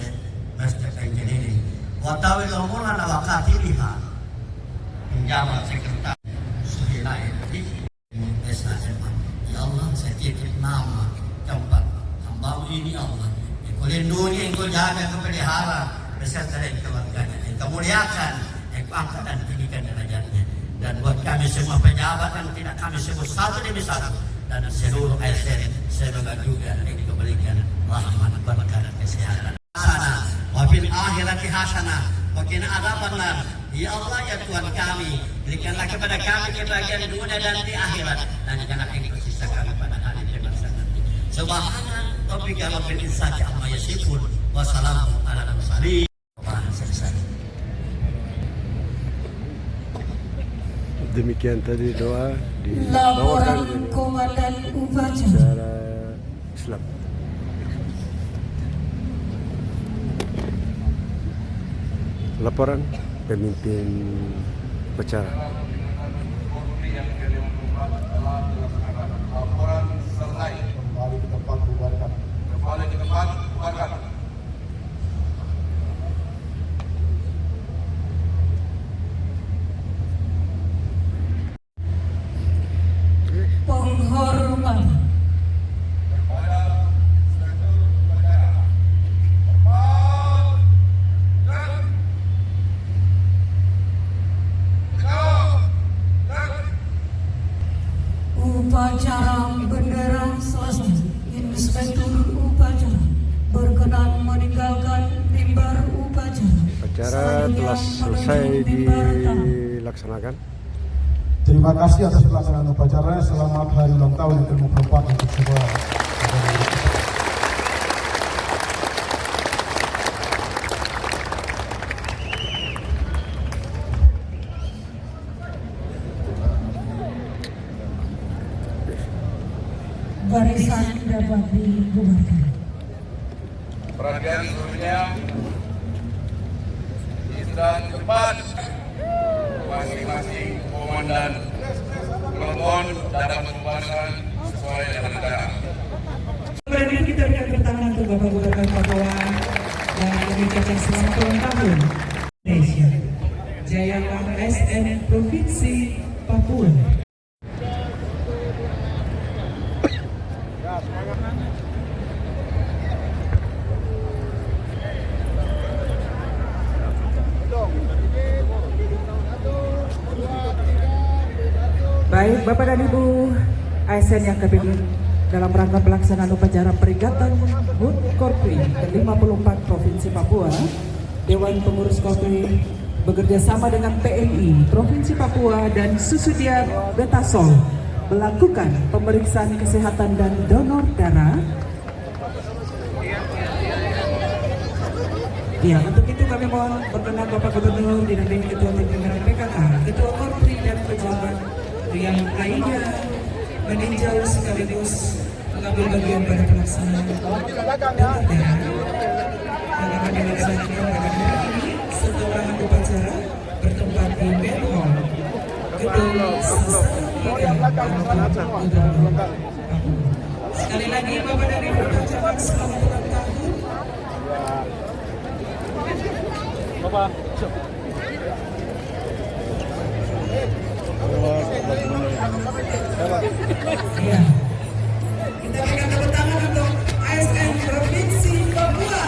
Masjid Engineering. Watawi lomulan awakati liha penjabat sekretaris Suhilai di SHM. Ya Allah, saya titip nama tempat hamba ini Allah. Engkau lindungi, engkau jaga, engkau pelihara beserta dari keluarganya. Engkau muliakan, engkau angkat dan tinggikan derajatnya. Dan buat kami semua pejabat yang tidak kami sebut satu demi satu, dan seluruh ASN, semoga juga dikembalikan rahmat, berkah dan kesehatan. Hasanah, wafil akhirati hasanah, wakina adabannar. Ya Allah, ya Tuhan kami, berikanlah kepada kami kebahagiaan dunia dan di akhirat, dan jangan engkau sisakan pada hari pembalasan nanti. Subhana rabbika rabbil izzati amma yasifun, wa salamun ala mursalin. Demikian tadi doa Laporan dibawakan Komandan Upacara. secara Islam. Laporan pemimpin upacara. Laporan selesai. Kembali ke tempat bubarkan. Penghormatan. Upacara bendera selesai. Inspektur upacara berkenan meninggalkan mimbar upacara. Upacara telah selesai dilaksanakan. Terima kasih atas pelaksanaan upacara. Selamat hari ulang tahun yang ke-54 untuk semua. Barisan dapat dibubarkan. Perhatian seluruhnya. Di sedang tempat masing-masing komandan kelompok dapat membubarkan sesuai dengan negara. Kemudian kita berikan pertanyaan untuk Bapak Gubernur Papua dan mengucapkan selamat ulang tahun Indonesia. Jayalah ASN Provinsi Papua. Baik, Bapak dan Ibu ASN yang kepilih dalam rangka pelaksanaan upacara peringatan HUT Korpri ke-54 Provinsi Papua, Dewan Pengurus Korpri bekerja sama dengan PMI Provinsi Papua dan Susudiar Betasol melakukan pemeriksaan kesehatan dan donor darah. Ya, untuk itu kami mohon berkenan Bapak Gubernur didampingi Ketua Pimpinan PKK, Ketua Korpri dan pejabat yang lainnya meninjau sekaligus mengambil bagian pada pelaksanaan donor darah yang akan dilaksanakan pada hari ini setelah upacara bertempat di Main Hall Gedung Sastra Gubernur. Sekali lagi Bapak dan Ibu ucapkan selamat ulang tahun. Bapak. Ya. Kita berikan tepuk tangan untuk ASN Provinsi Papua.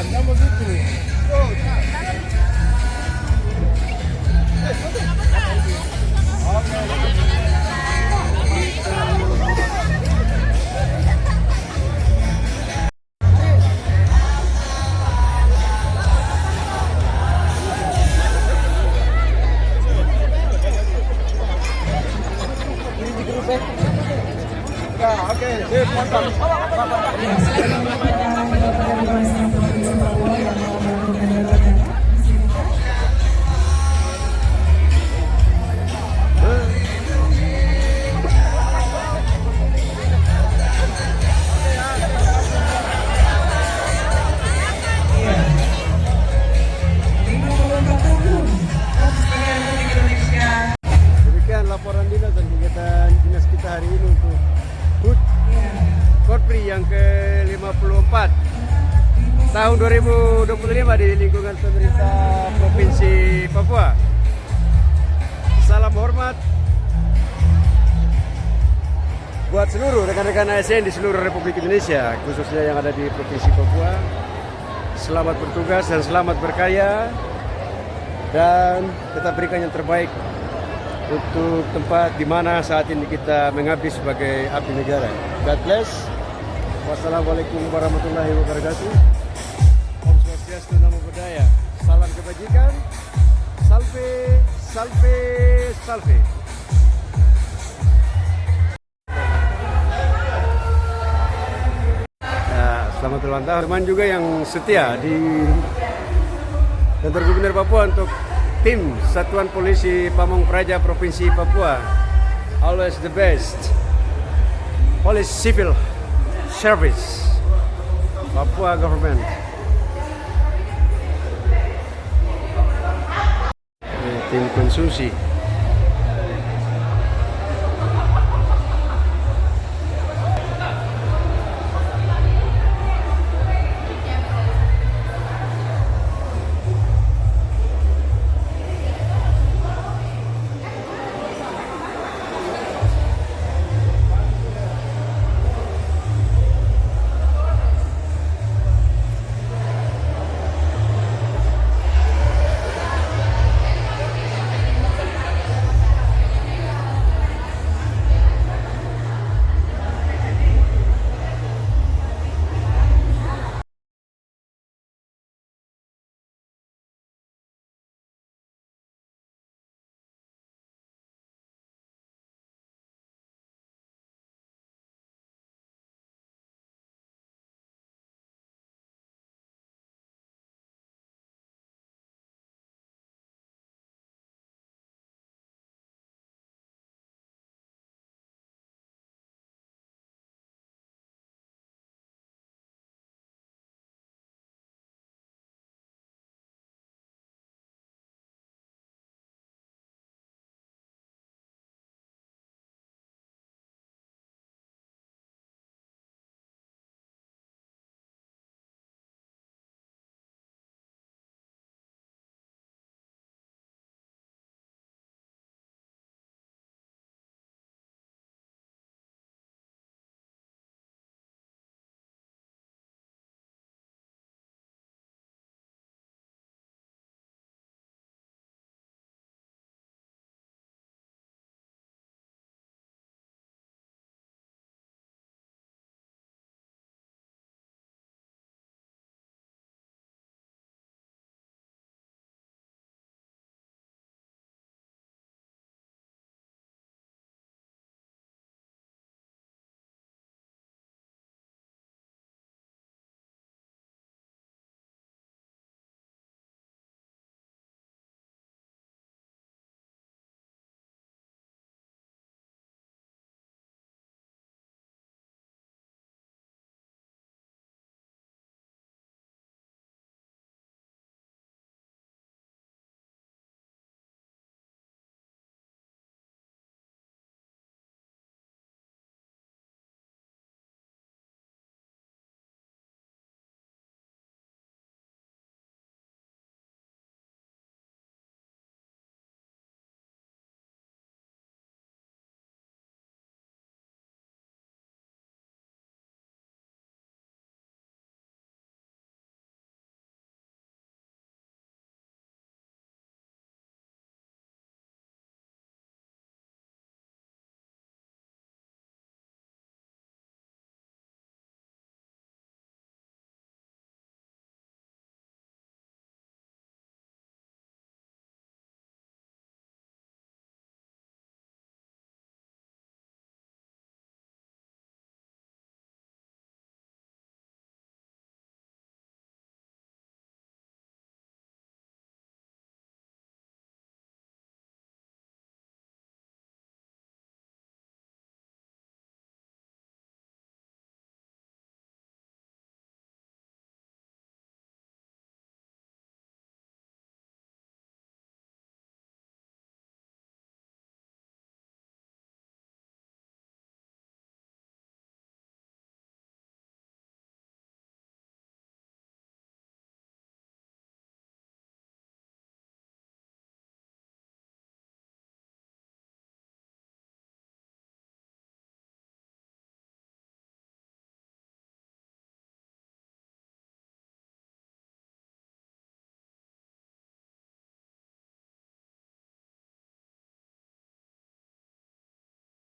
Vamos, Vitor. Oke, sip, mantap. Ya, sekarang kepada Bapak dan Ibu Asisten Provinsi Papua yang mau melakukan donor darah. Iya. 54 tahun Korps Pegawai Republik Indonesia. Demikian laporan dinas dan kegiatan dinas kita hari ini untuk HUT Korpri yang ke-54 tahun 2025 di lingkungan pemerintah Provinsi Papua. Salam hormat buat seluruh rekan-rekan ASN di seluruh Republik Indonesia, khususnya yang ada di Provinsi Papua. Selamat bertugas dan selamat berkarya, dan kita berikan yang terbaik untuk tempat di mana saat ini kita mengabdi sebagai abdi negara. God bless. Wassalamualaikum warahmatullahi wabarakatuh. Om Swastiastu, Namo Buddhaya. Salam kebajikan. Salve, salve, salve. Selamat ulang tahun teman juga yang setia di kantor Gubernur Papua untuk tim Satuan Polisi Pamong Praja Provinsi Papua. Always the best. Police Civil Service Papua Government. Tim konsumsi